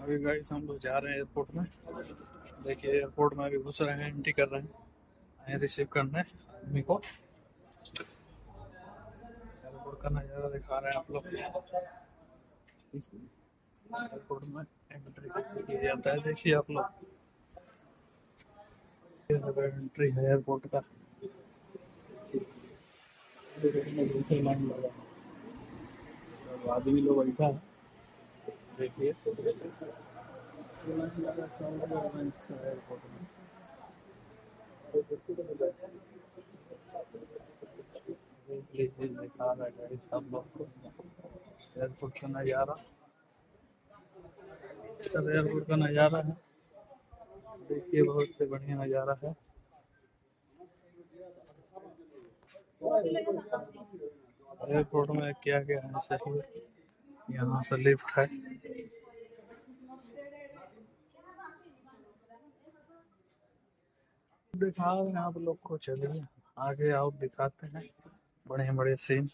अभी गाइस हम लोग जा रहे हैं एयरपोर्ट में। देखिए एयरपोर्ट में अभी घुस रहे हैं, एंट्री कर रहे हैं, आए रिसीव करने आदमी को। एयरपोर्ट का नज़ारा दिखा रहे हैं आप लोग। एयरपोर्ट में एंट्री कैसे किया जाता है देखिए आप लोग। ये एंट्री है एयरपोर्ट का। दूसरी लाइन लगा है। सब आदमी लोग बैठा है। देखिए लाइन लगा है इसका एयरपोर्ट में। देख लीजिए दिखा रहा है गाइस आप लोग को एयरपोर्ट का नज़ारा। सब एयरपोर्ट का नज़ारा है। देखिए बहुत ही बढ़िया नज़ारा है। एयरपोर्ट में क्या क्या है सही। यहाँ से लिफ्ट है। दिखा रहे हैं आप लोग को, चलिए आगे आओ दिखाते हैं बड़े बड़े सीन।